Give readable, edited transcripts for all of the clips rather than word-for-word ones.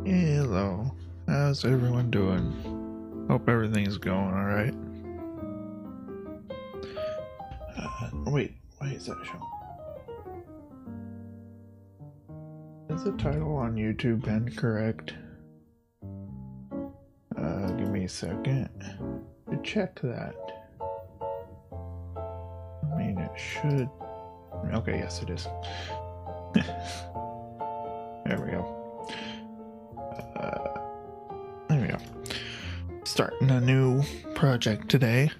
Hello, how's everyone doing? Hope everything's going alright. Wait, why is that showing? Is the title on YouTube incorrect? Give me a second to check that. I mean, it should. Okay, yes, it is. There we go. There we go. Starting a new project today,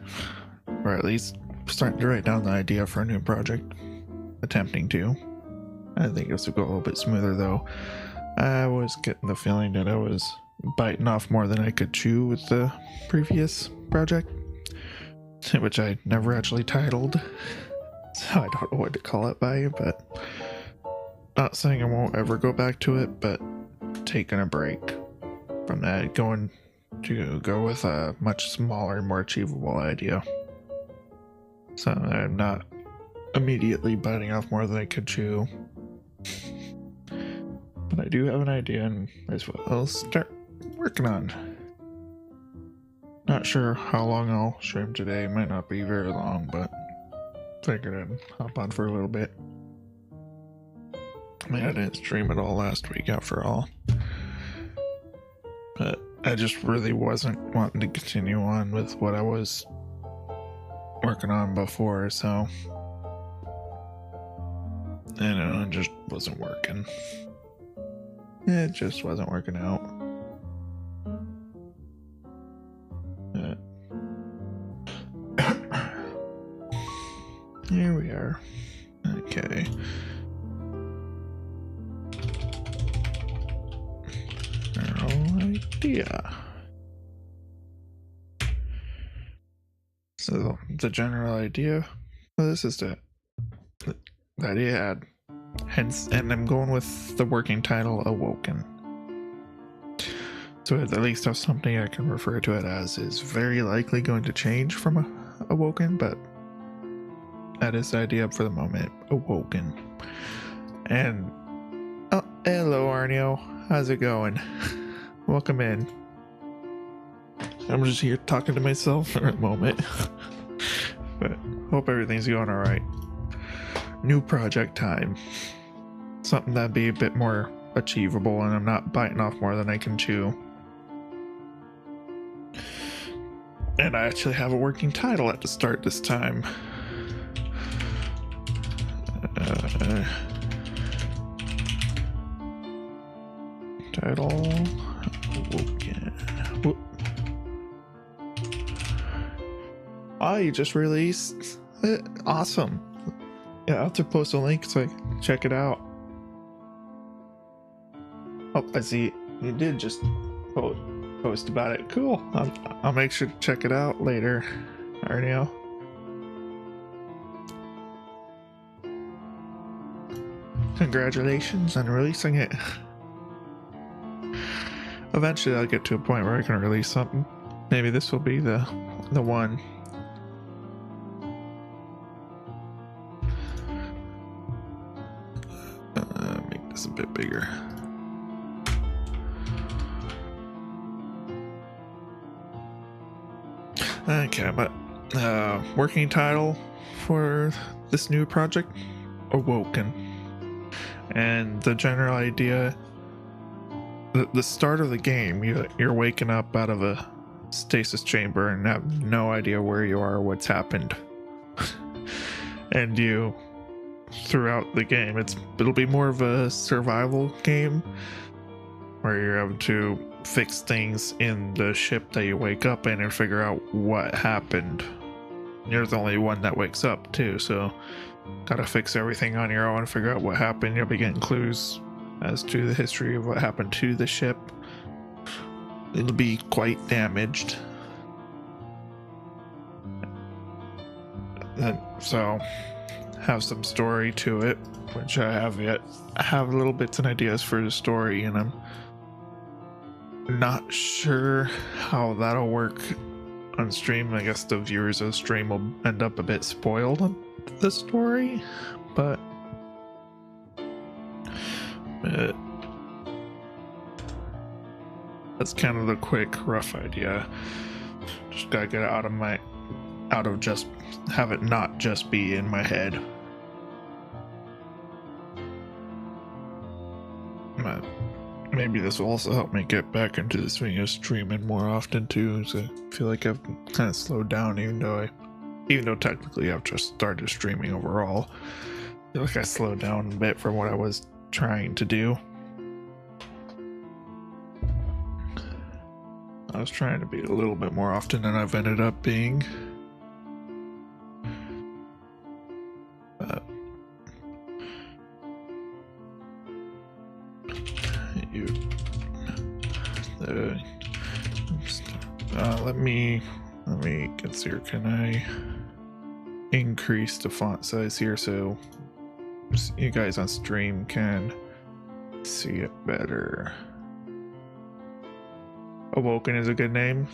or at least starting to write down the idea for a new project. Attempting to. I think this will go a little bit smoother though. I was getting the feeling that I was biting off more than I could chew with the previous project, which I never actually titled, so I don't know what to call it by, but not saying I won't ever go back to it, but taking a break from that, going to go with a much smaller, more achievable idea. So I'm not immediately biting off more than I could chew. But I do have an idea, and that's what I'll start working on. Not sure how long I'll stream today. Might not be very long, but figured I'd hop on for a little bit. I mean, I didn't stream at all last week, after all. But I just really wasn't wanting to continue on with what I was working on before, so I don't know, it just wasn't working. It just wasn't working out. Here we are. Okay. General idea. So the general idea, well, this is the idea I had. Hence, and I'm going with the working title, Awoken. So at least have something I can refer to it as. Is very likely going to change from Awoken, but that is the idea for the moment, Awoken. And, oh, hello Arnio, how's it going? Welcome in. I'm just here talking to myself for a moment. But hope everything's going alright. New project time. Something that'd be a bit more achievable and I'm not biting off more than I can chew. And I actually have a working title at the start this time. Title Awoken. Whoop. Oh, you just released it? Awesome. Yeah, I'll have to post a link so I can check it out. Oh, I see you did just post about it. Cool. I'll make sure to check it out later, Arnio. Congratulations on releasing it. Eventually I'll get to a point where I can release something. Maybe this will be the one. Make this a bit bigger. Okay, but working title for this new project, Awoken. And the general idea, the start of the game, you're waking up out of a stasis chamber and have no idea where you are or what's happened. And you, throughout the game, it'll be more of a survival game where you're able to fix things in the ship that you wake up in and figure out what happened. You're the only one that wakes up too, so gotta fix everything on your own and figure out what happened. You'll be getting clues as to the history of what happened to the ship. It'll be quite damaged. And so have some story to it, which I have yet. I have little bits and ideas for the story, and I'm not sure how that'll work on stream. I guess the viewers of the stream will end up a bit spoiled on the story, but That's kind of the quick, rough idea. Just gotta get it out of just have it not just be in my head. But maybe this will also help me get back into the swing of streaming more often too. So I feel like I've kind of slowed down, even though technically I've just started streaming overall. I feel like I slowed down a bit from what I was trying to do. I was trying to be a little bit more often than I've ended up being. But let me get here. Can I increase the font size here so you guys on stream can see it better? Awoken is a good name.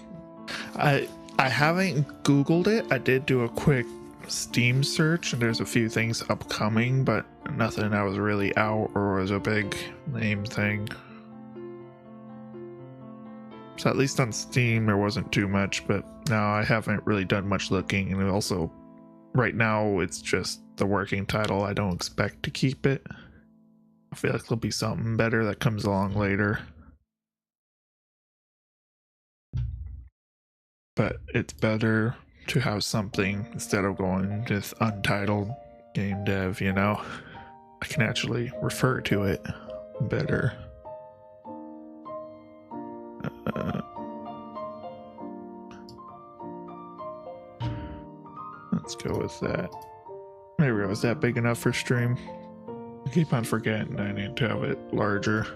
I haven't Googled it. I did do a quick Steam search and there's a few things upcoming, but nothing that was really out or was a big name thing. So at least on Steam there wasn't too much, but now I haven't really done much looking, and also right now it's just the working title. I don't expect to keep it. I feel like there'll be something better that comes along later. But it's better to have something instead of going with untitled game dev, you know? I can actually refer to it better. Let's go with that. Maybe was that big enough for stream? I keep on forgetting I need to have it larger.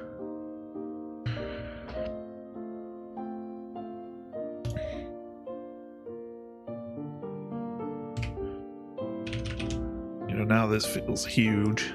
You know, now this feels huge.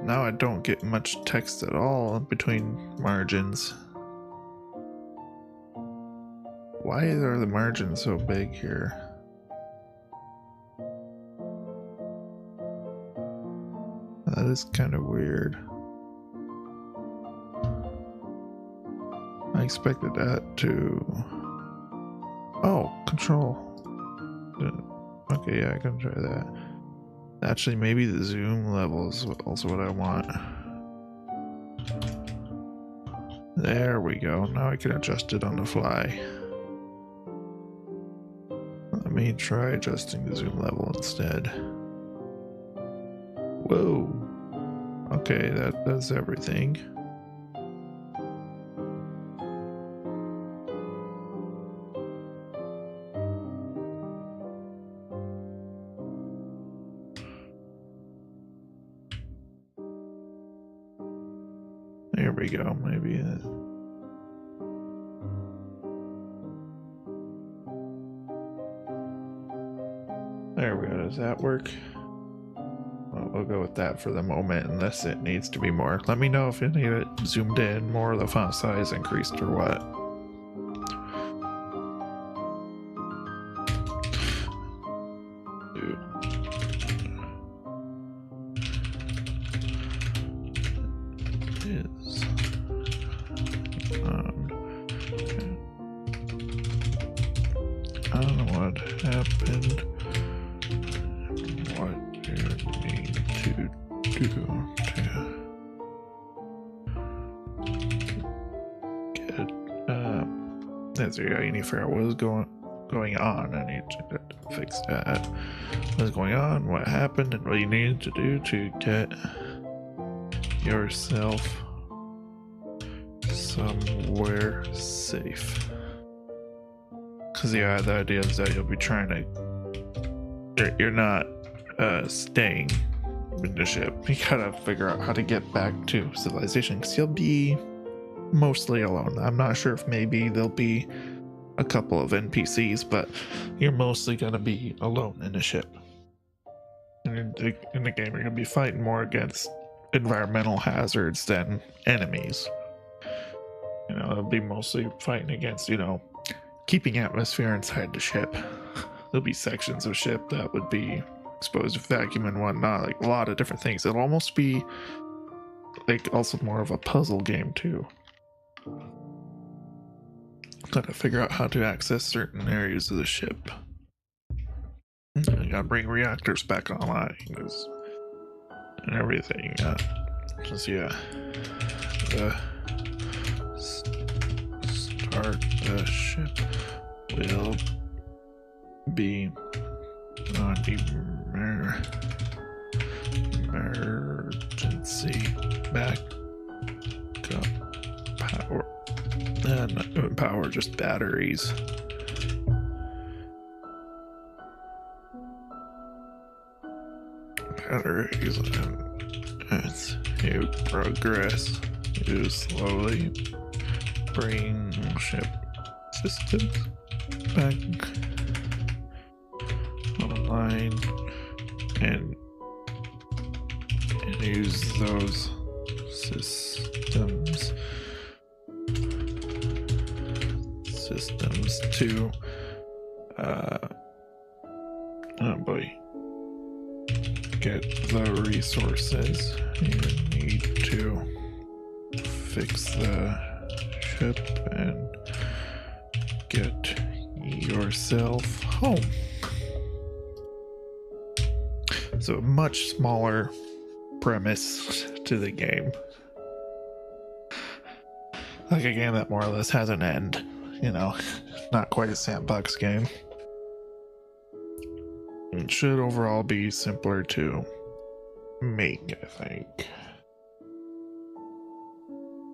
Now I don't get much text at all between margins. Why are the margins so big here? That is kind of weird. I expected that to... Oh, control. Okay, yeah, I can try that. Actually, maybe the zoom level is also what I want. There we go. Now I can adjust it on the fly. Let me try adjusting the zoom level instead. Whoa. Okay, that does everything. There we go, maybe that. There we go, does that work? Well, we'll go with that for the moment, unless it needs to be more. Let me know if you need it zoomed in more, the font size increased, or what. Dude. Is I don't know what happened. What do you need to do to get that's yeah, you need to figure out what is going on. I need to fix that. What is going on, what happened, and what you need to do to get yourself somewhere safe. Because yeah, the idea is that you'll be trying to you're not staying in the ship. You gotta figure out how to get back to civilization, because you'll be mostly alone. I'm not sure if maybe there'll be a couple of NPCs, but you're mostly gonna be alone in the ship. And in the game, you're gonna be fighting more against environmental hazards than enemies. You know, it'll be mostly fighting against, you know, keeping atmosphere inside the ship. There'll be sections of ship that would be exposed to vacuum and whatnot, like a lot of different things. It'll almost be like also more of a puzzle game too. Gotta figure out how to access certain areas of the ship. I gotta bring reactors back online and everything. Just yeah, start the ship will be on emergency backup power. Not power, just batteries. Batteries, and as you progress, you slowly bring ship systems back online and use those systems to oh boy, get the resources you need to fix the ship and get yourself home. So a much smaller premise to the game, like a game that more or less has an end, you know, not quite a sandbox game. It should overall be simpler to make, I think.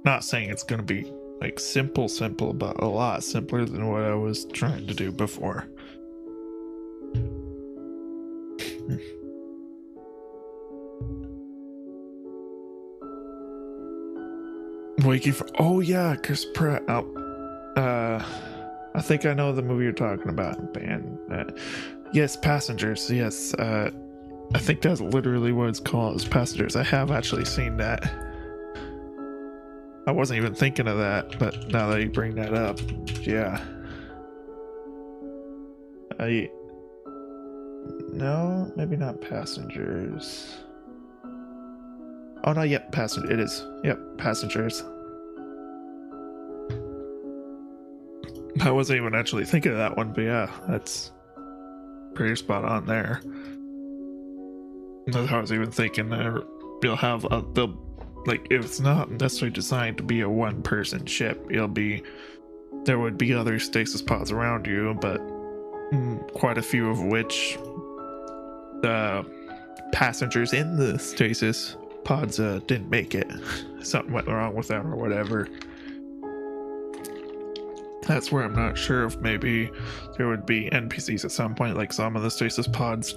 Not saying it's gonna be like simple, but a lot simpler than what I was trying to do before. Wakey for, oh yeah, Chris Pratt. I think I know the movie you're talking about, band. Yes, Passengers. Yes, I think that's literally what it's called, is Passengers. I have actually seen that. I wasn't even thinking of that, but now that you bring that up, yeah. No, maybe not Passengers. Oh no, yep, Passenger. It is. Yep, Passengers. I wasn't even actually thinking of that one, but yeah, that's pretty spot on there. I was even thinking you'll have they'll, like, if it's not necessarily designed to be a one-person ship, there would be other stasis pods around you, but quite a few of which the passengers in the stasis pods didn't make it. Something went wrong with them or whatever. That's where I'm not sure if maybe there would be NPCs at some point, like some of the stasis pods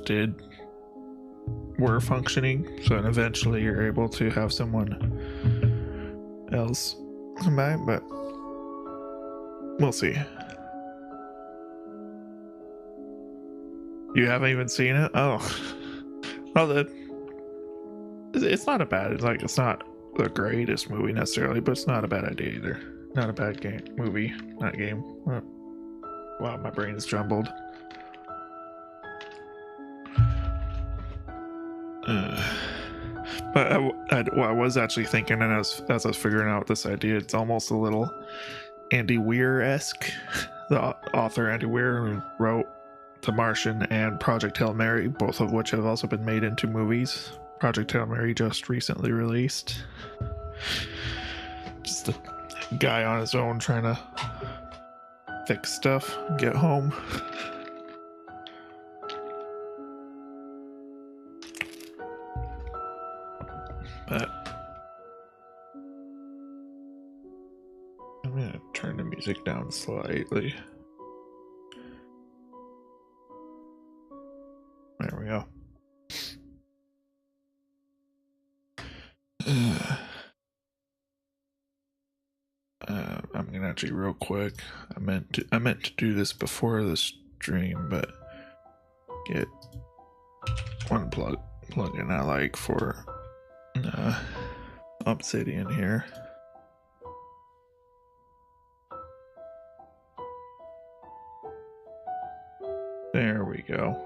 were functioning, so eventually you're able to have someone else come by, but we'll see. You haven't even seen it? Oh, well, it's not a bad. It's not the greatest movie necessarily, but it's not a bad idea either. Not a bad movie, not game. Wow, my brain is jumbled. But I was actually thinking, and as I was figuring out this idea, it's almost a little Andy Weir-esque. The author Andy Weir, who wrote The Martian and Project Hail Mary, both of which have also been made into movies. Project Hail Mary just recently released. Just a guy on his own trying to fix stuff and get home. But I'm gonna turn the music down slightly. I'm gonna actually real quick. I meant to do this before the stream, but get one plugin I like for Obsidian here. There we go.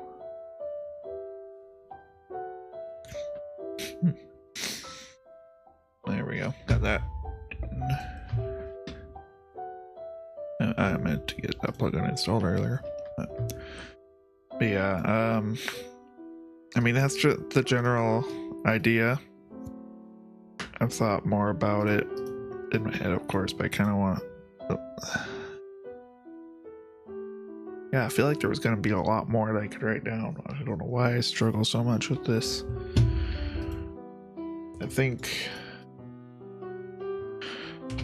There we go. Got that. I meant to get that plugin installed earlier. But yeah, I mean, that's just the general idea. I've thought more about it in my head, of course, but I kind of want to... Yeah, I feel like there was going to be a lot more that I could write down. I don't know why I struggle so much with this. I think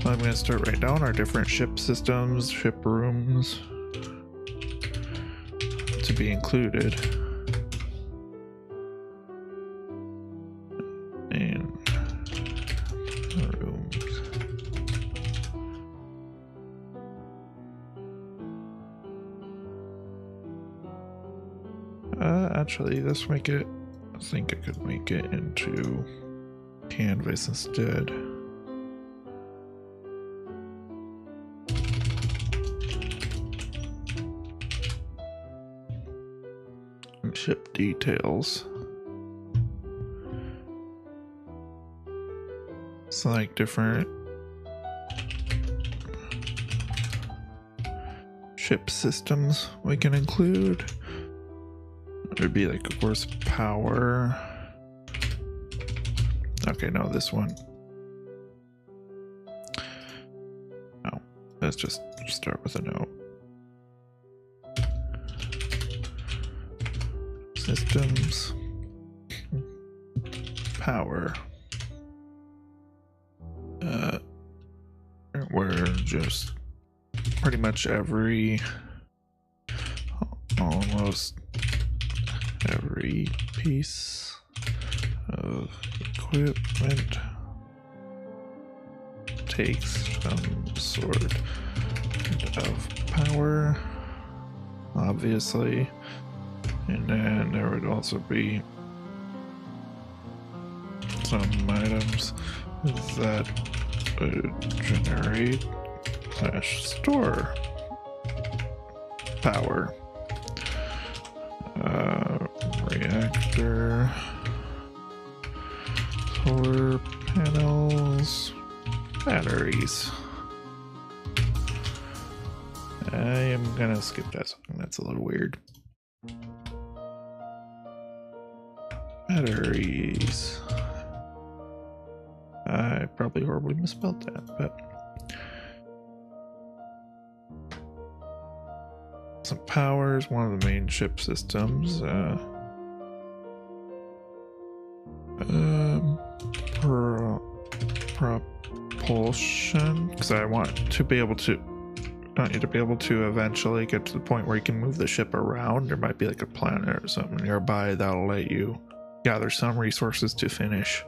I'm going to start right down our different ship systems, ship rooms to be included. And rooms. Actually, let's make it, I think I could make it into canvas instead. And ship details. It's like different ship systems we can include. It would be like, of course, power. Okay, no, this one. No, let's just start with a note. Systems. Power. Where just pretty much almost every piece of equipment takes some sort of power, obviously, and then there would also be some items that would generate / store power. Reactor, solar panels, batteries. I am gonna skip that song, that's a little weird. Batteries. I probably horribly misspelled that, but some power is one of the main ship systems. Propulsion, because I want to be able to eventually get to the point where you can move the ship around. There might be like a planet or something nearby that'll let you gather some resources to finish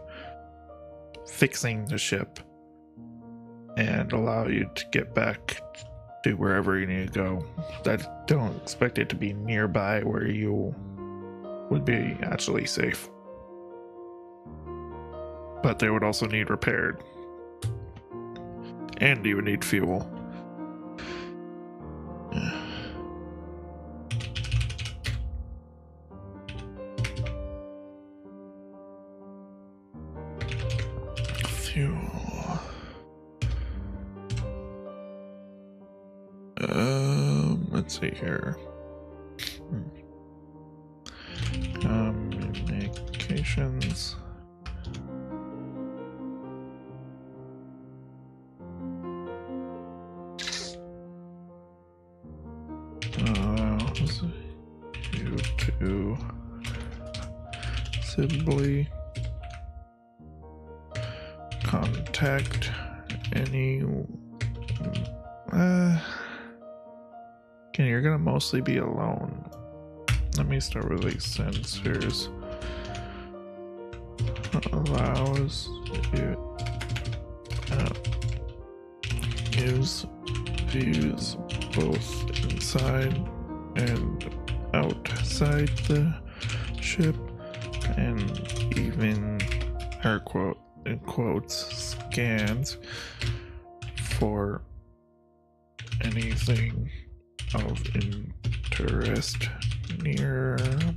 fixing the ship and allow you to get back to wherever you need to go. I don't expect it to be nearby where you would be actually safe, but they would also need repaired, and you would need fuel. Fuel. Let's see here. Communications. You to Sibley contact any you're gonna mostly be alone. Let me start with these sensors. allows you use views both inside and outside the ship, and even air quote in quotes scans for anything of interest nearby.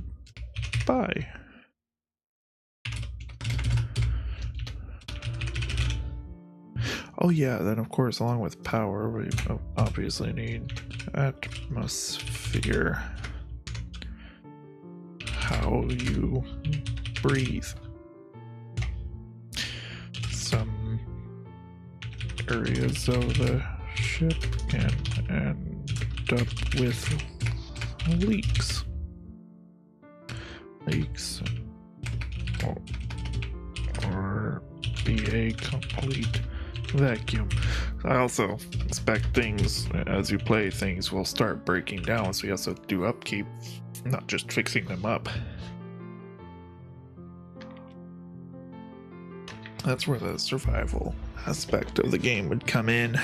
Oh yeah, then of course along with power we obviously need atmosphere. How you breathe. Some areas of the ship can end up with leaks. Or be a complete vacuum. I also expect things as you play, things will start breaking down, so you also do upkeep, not just fixing them up. That's where the survival aspect of the game would come in.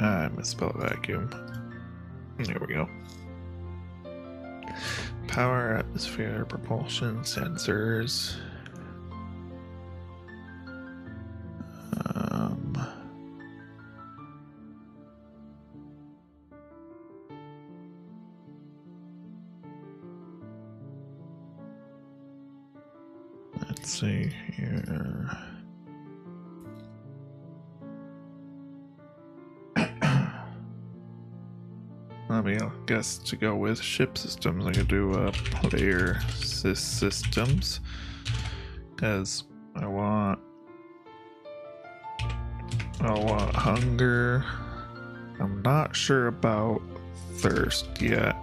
I misspelled vacuum. There we go. Power, atmosphere, propulsion, sensors. Let's see here. I mean, I guess to go with ship systems, I could do player systems, because I want hunger. I'm not sure about thirst yet.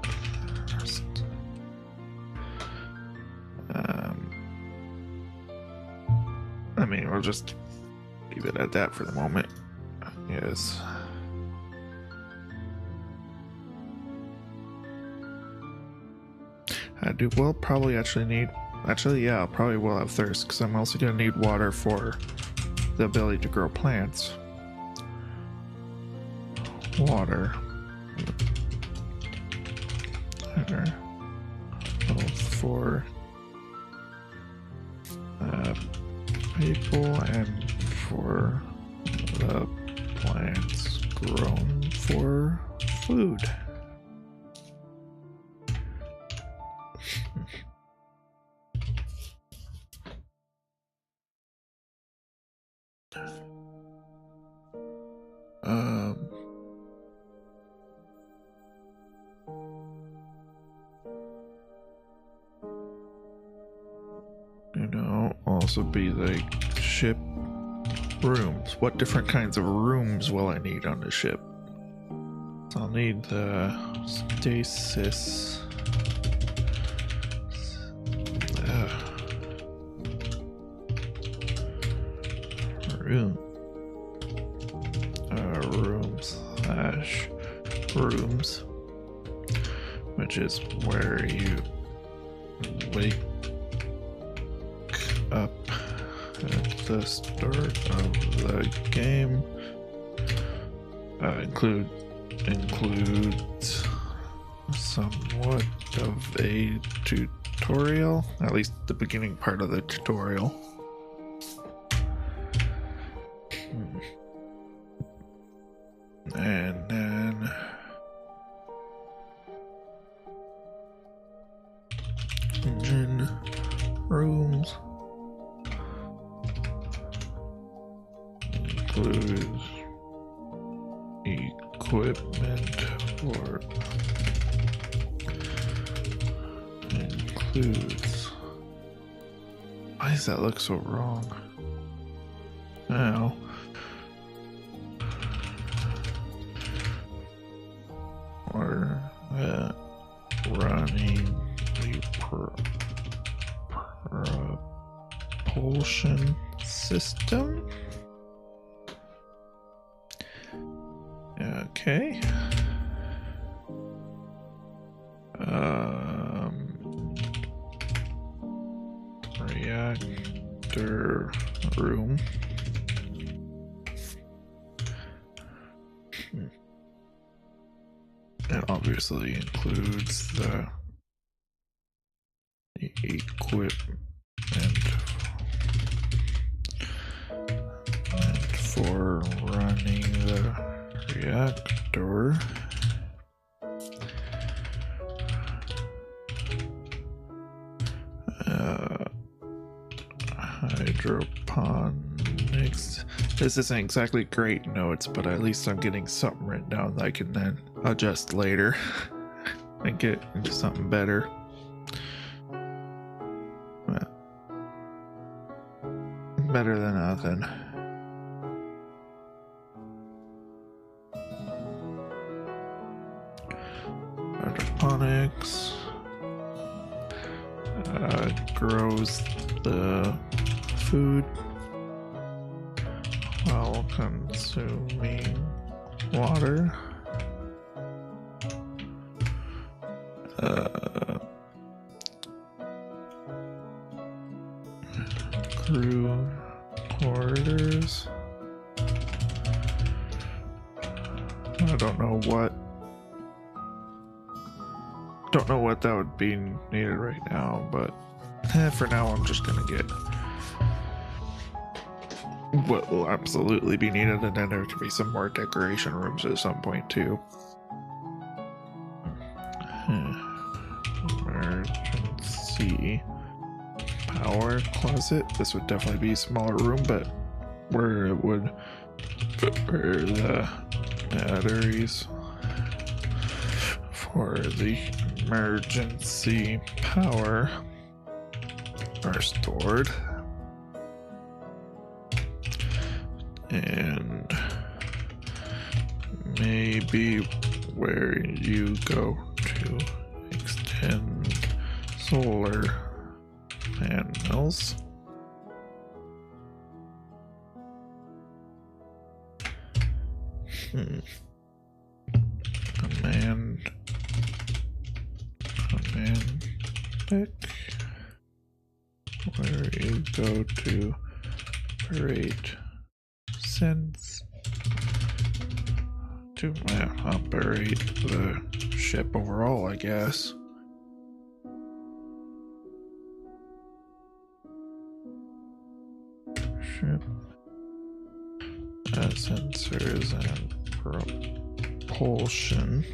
I mean, we'll just leave it at that for the moment. Yes. We'll probably actually need, yeah, I probably will have thirst, because I'm also going to need water for the ability to grow plants. Water. Both for people and for the plants grown for food. Also be like ship rooms. What different kinds of rooms will I need on the ship? I'll need the stasis. Rooms, which is where you wake up at the start of the game. Includes somewhat of a tutorial, at least the beginning part of the tutorial. And then engine rooms includes equipment for includes. Why does that look so wrong? Now or running the propulsion system Okay. Reactor room. That obviously includes the equipment for running the reactor. Hydroponics. This isn't exactly great notes, but at least I'm getting something written down that I can then adjust later and get into something better. Better than nothing. Hydroponics grows the food while consuming water. Crew quarters. I don't know what that would be needed right now, but for now I'm just gonna get what will absolutely be needed, and then there could be some more decoration rooms at some point too. Emergency power closet. This would definitely be a smaller room, but where it would for the batteries for the emergency power are stored. And maybe where you go to extend solar panels. Command pick where you go to operate sense to operate the ship overall, I guess. Ship sensors and propulsion.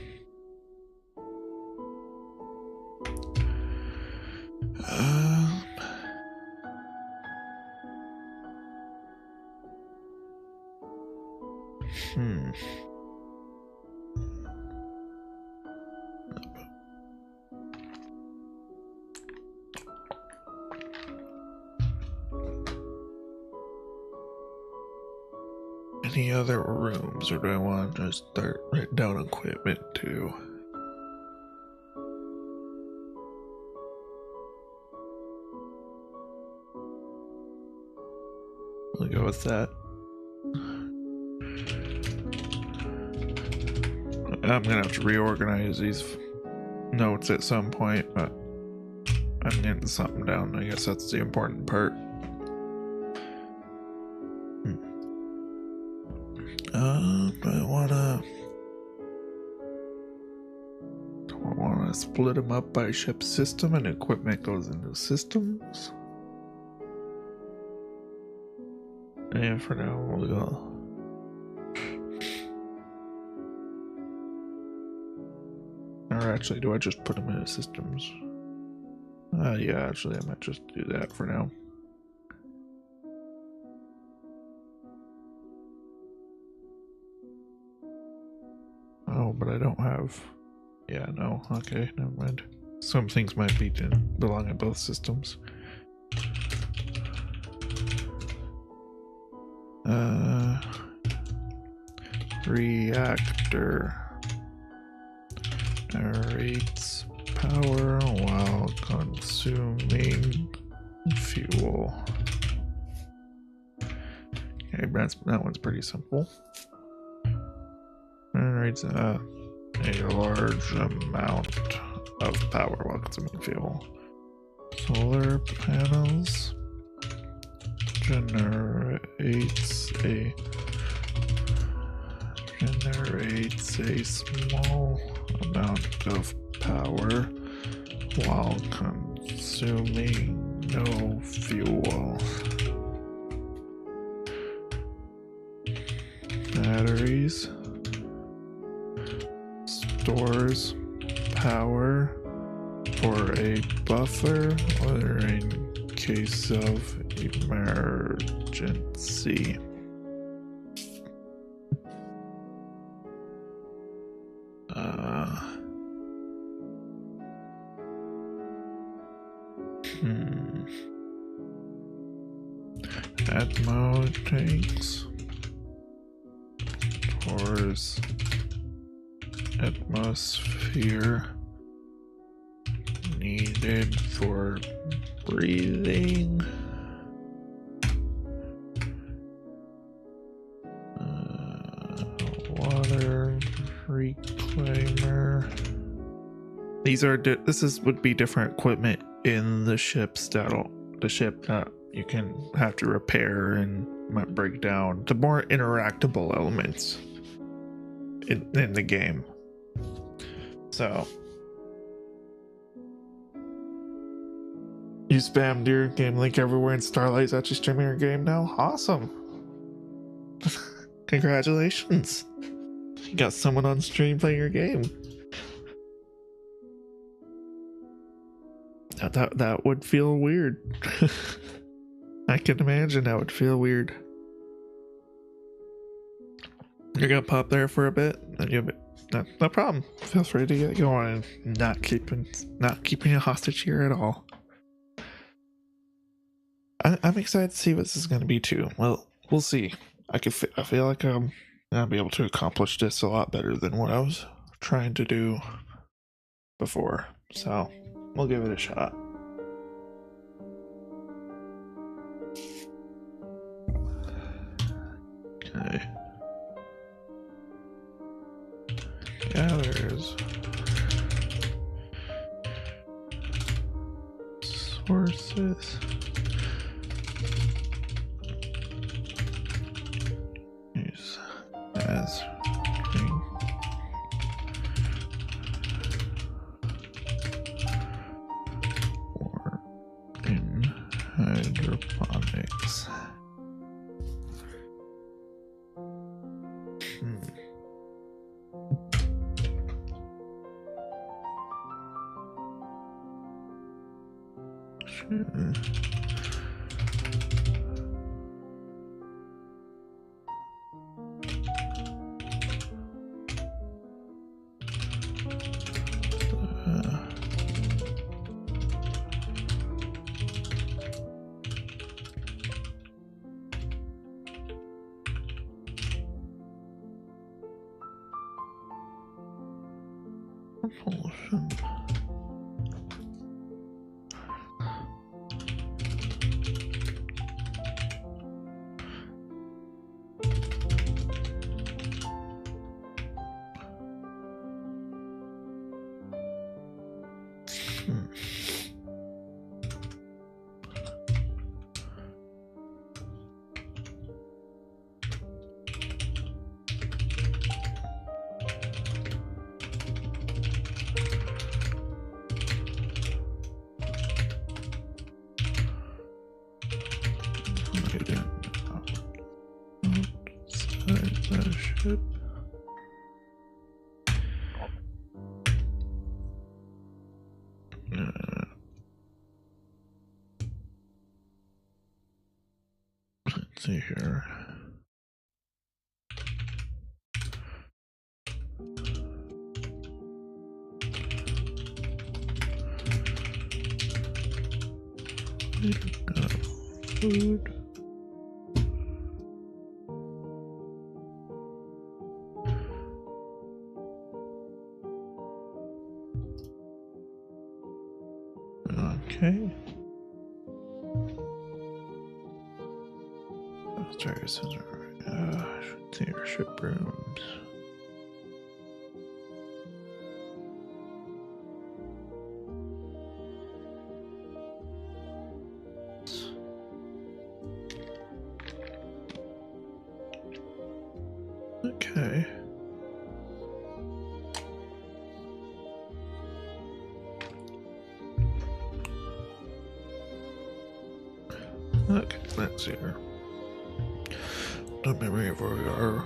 Any other rooms, or do I want to just start writing down equipment too? We'll go with that. I'm gonna have to reorganize these notes at some point, but I'm getting something down. I guess that's the important part. Do I wanna split them up by ship system, and equipment goes into systems? And for now, we'll go. Or actually, do I just put them into systems? Yeah, actually, I might just do that for now. Oh, but I don't have... Yeah, no. Okay, never mind. Some things might be belong in both systems. Reactor narrates power while consuming fuel. Okay, that one's pretty simple. generates a large amount of power while consuming fuel. Solar panels generates a small amount of power while consuming no fuel. Batteries stores power for a buffer or in case of emergency. Atmo tanks towards atmosphere needed for breathing. Water reclaimer. These are would be different equipment in the ships that you can have to repair and might break down. The more interactable elements in the game. So you spammed your game link everywhere and Starlight's actually streaming your game now? Awesome. Congratulations. You got someone on stream playing your game. That would feel weird. I can imagine that would feel weird. You're gonna pop there for a bit, and you'll be no problem. Feel free to get going. Not keeping you hostage here at all. I'm excited to see what this is gonna be too. Well, we'll see. I feel like I'm gonna be able to accomplish this a lot better than what I was trying to do before. So we'll give it a shot. Okay. Gathers sources. Use as string. Or in hydroponics. Sure. Propulsion. Ship. Let's see here. Food. Okay. Let's see our ship rooms. Okay. Okay, let's see here. No memory of where we are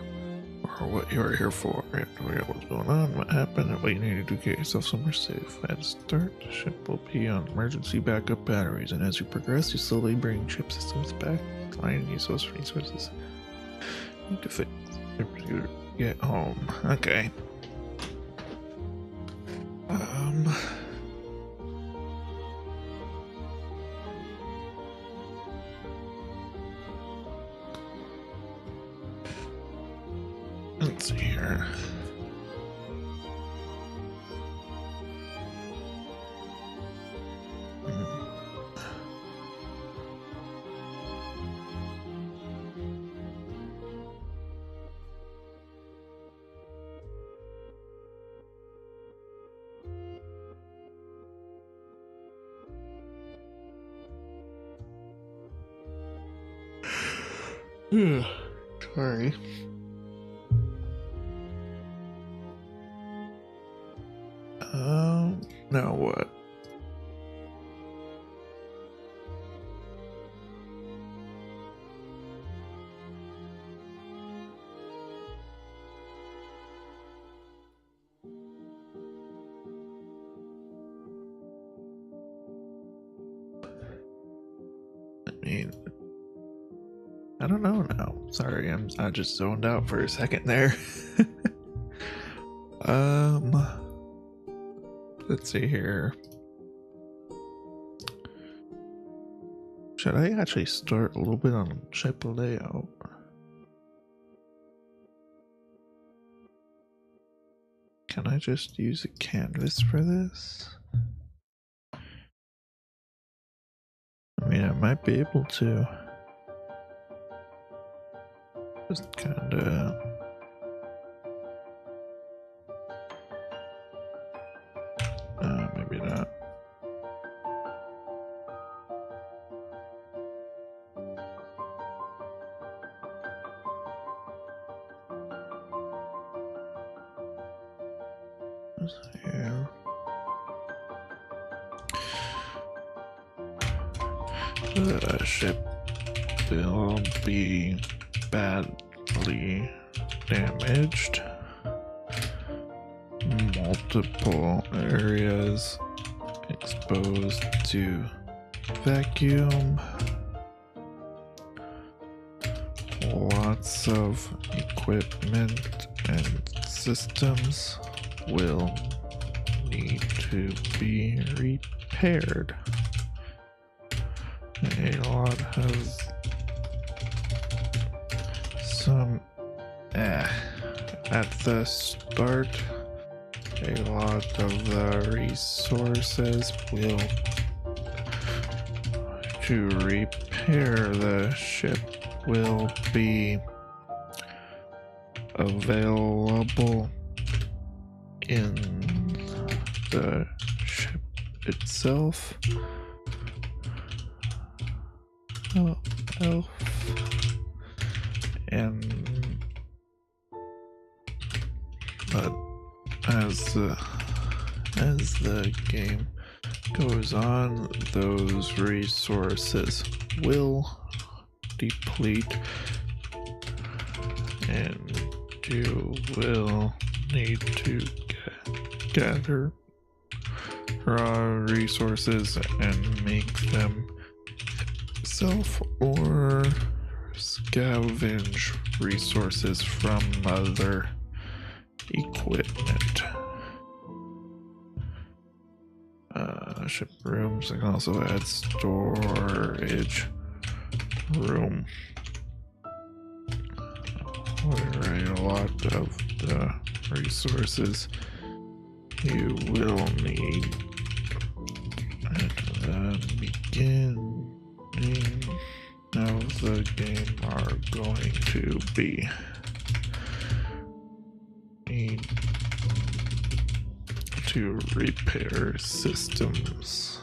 or what you are here for. You have to figure out what's going on, what happened, and what you need to do to get yourself somewhere safe. At start, the ship will be on emergency backup batteries, and as you progress, you slowly bring ship systems back, finding use those resources. You need to fix your computer to get home. Okay. Let's see here. Sorry. Now what? I mean, I don't know now. Sorry, I just zoned out for a second there. Let's see here. Should I actually start a little bit on ship layout? Can I just use a canvas for this? I mean, I might be able to. Just kinda. Maybe not. Here. The ship will be badly damaged. Multiple areas exposed to vacuum. Lots of equipment and systems will need to be repaired. A lot has some at the start. A lot of the resources will to repair the ship will be available in the ship itself. And but as the game goes on, those resources will deplete, and you will need to gather raw resources and make them yourself, or scavenge resources from other equipment. Ship rooms. I can also add storage room. Alright, a lot of the resources you will need at the beginning of the game are going to be need to repair systems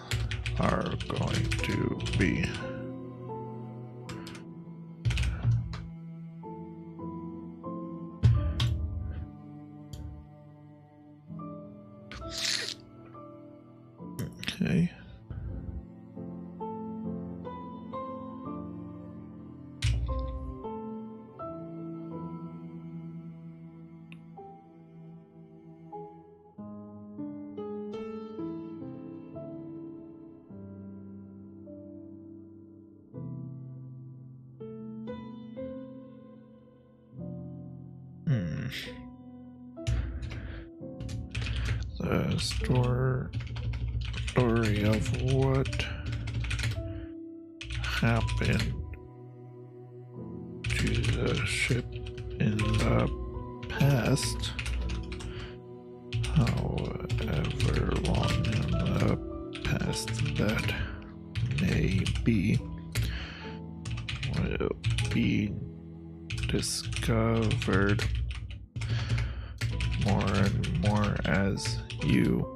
are going to be Okay. The story of what happened to the ship in the past, however long in the past that may be, will be discovered more and more as you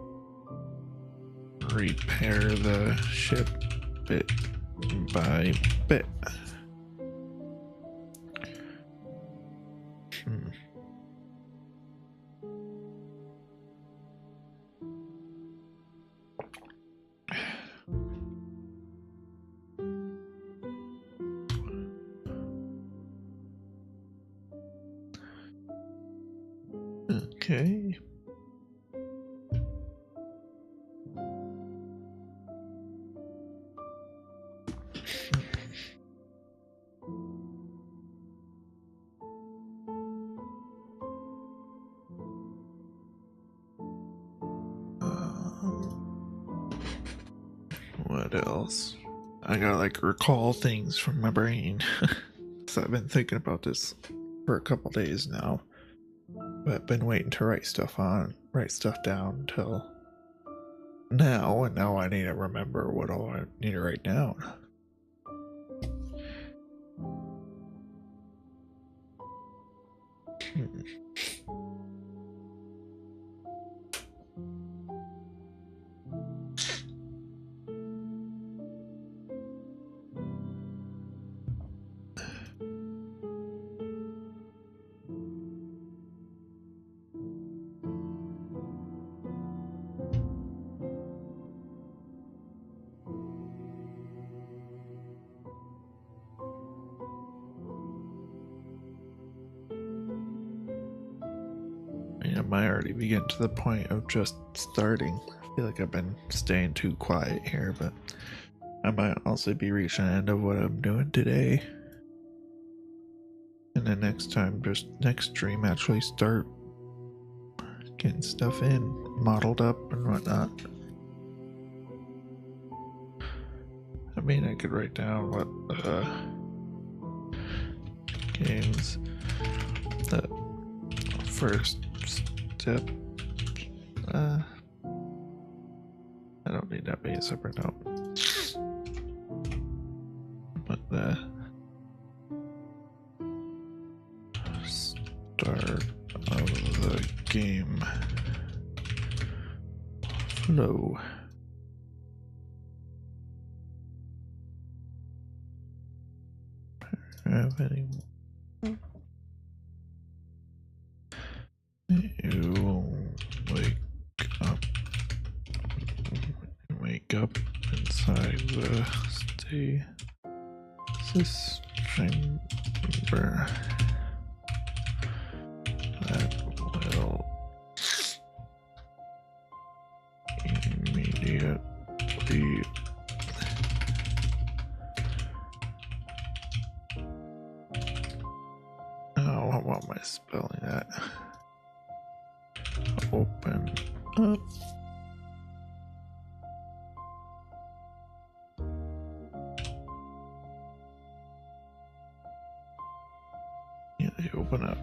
repair the ship bit by bit. Okay. What else? I gotta like recall things from my brain. So I've been thinking about this for a couple days now, but I've been waiting to write stuff down until now, and now I need to remember what all I need to write down. I might already be getting to the point of just starting. I feel like I've been staying too quiet here, but I might also be reaching the end of what I'm doing today. And then next time, just next stream, actually start getting stuff in, modeled up and whatnot. I mean, I could write down what games the first step. I don't need that being a separate note. But the start of the game flow. Have any you wake up inside the stasis chamber that will immediately how am I spelling that? Open up. Yeah, they open up.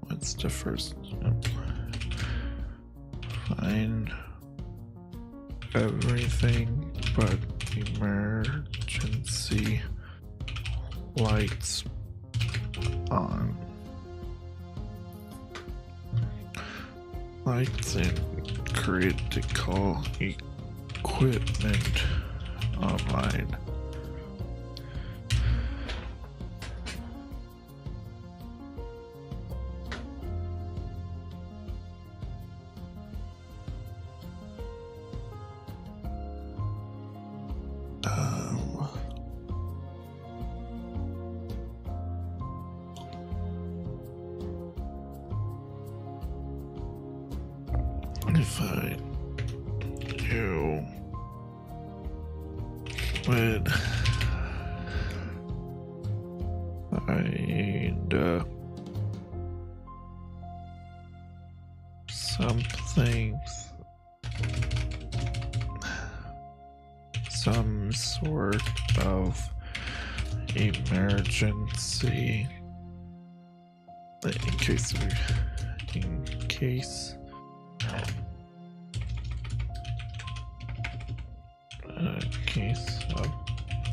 What's the first step? Find everything but emergency lights on. Lights and critical equipment online. if I do would find something, some sort of emergency in case of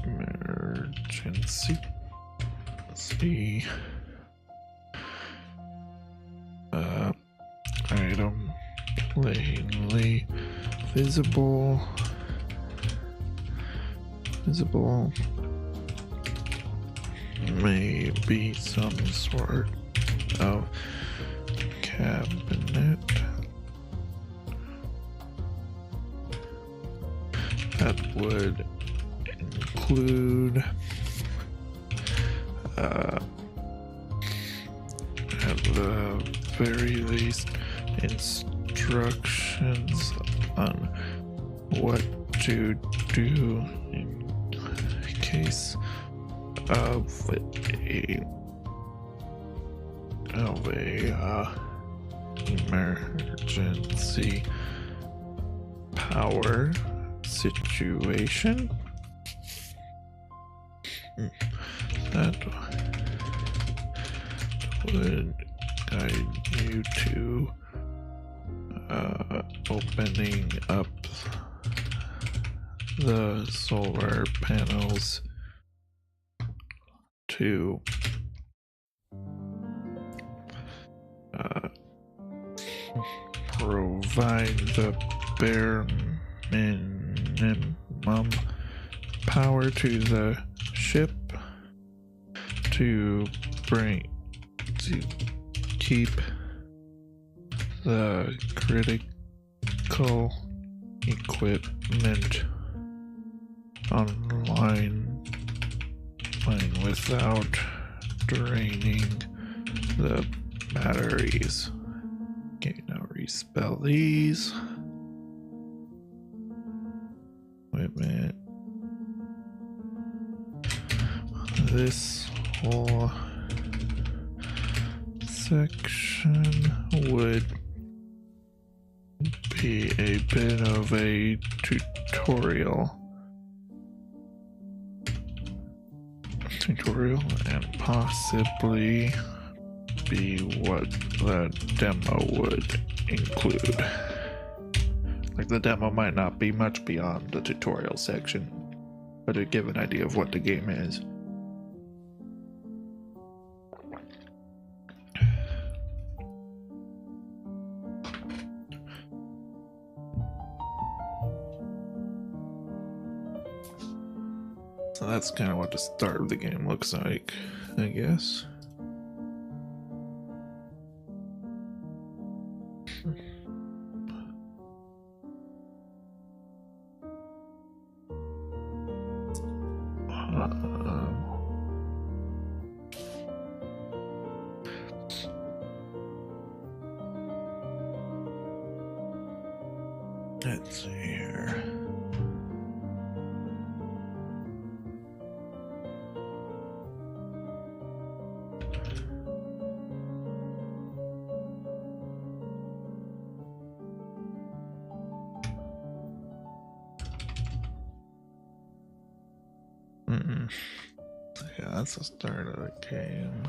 emergency. Item plainly visible maybe some sort of cabinet that would include at the very least instructions on what to do in case of a emergency power situation that would guide you to opening up the solar panels to provide the bare minimum power to the ship to keep the critical equipment online without draining the batteries. Okay, now respell these. Wait a minute. This whole section would be a bit of a tutorial and possibly be what the demo would include. Like, the demo might not be much beyond the tutorial section, but it'd give an idea of what the game is. So that's kind of what the start of the game looks like, I guess. Let's see here. Yeah, that's the start of the game.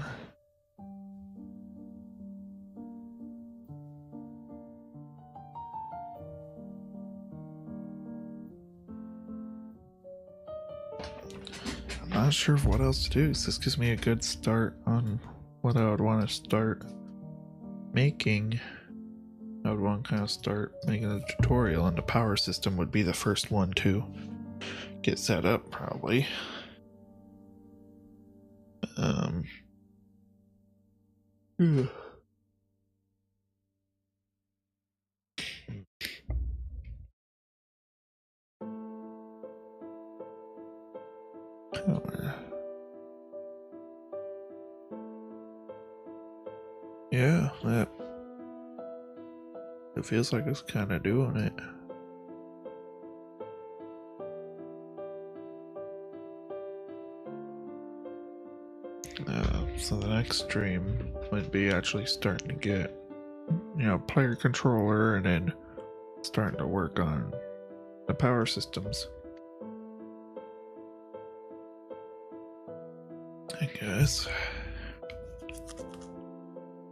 I'm not sure what else to do, so this gives me a good start on what I would want to start making. I would want to kind of start making a tutorial, and the power system would be the first one to get set up, probably. Yeah, that It feels like it's kind of doing it. So the next stream would be actually starting to get, player controller and then starting to work on the power systems. I guess.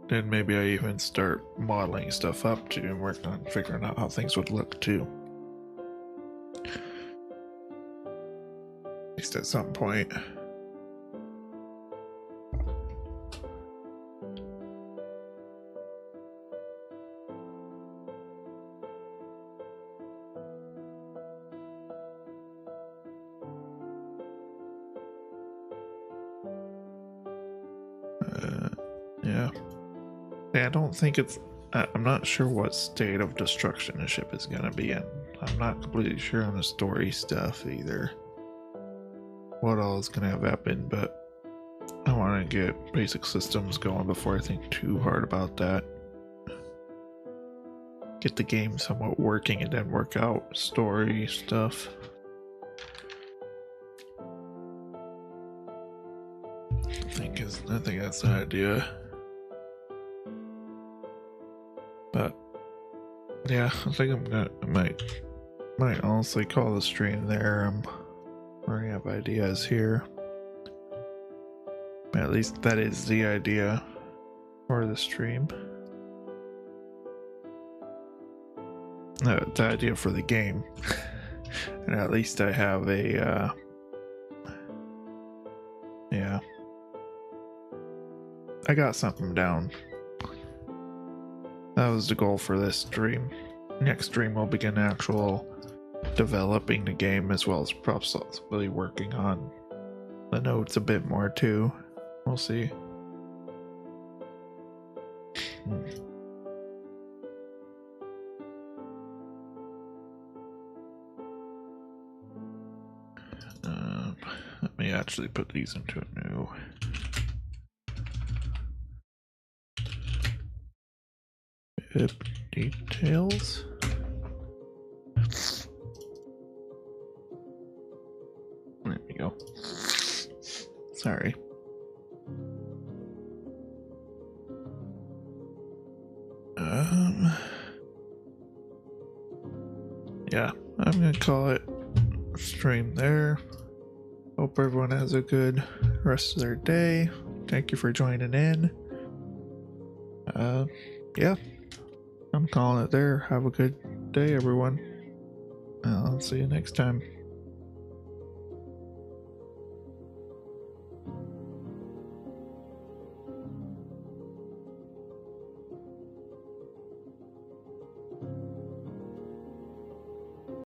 Then maybe I even start modeling stuff up too and working on figuring out how things would look too. At least at some point. Yeah. I don't think it's. I'm not sure what state of destruction the ship is gonna be in. I'm not completely sure on the story stuff either. What all is gonna have happened, but I want to get basic systems going before I think too hard about that. Get the game somewhat working and then work out story stuff. I think that's the idea. But yeah, I think I might honestly call the stream there. I'm running up ideas here. At least that is the idea for the stream. No, the idea for the game. And at least I have a yeah. I got something down. That was the goal for this stream. Next stream we'll begin actual developing the game as well as possibly working on the notes a bit more too. We'll see. Let me actually put these into a new. Details. There we go. Sorry. Yeah, I'm gonna call it stream there. Hope everyone has a good rest of their day. Thank you for joining in. Yeah, I'm calling it there. Have a good day, everyone. I'll see you next time.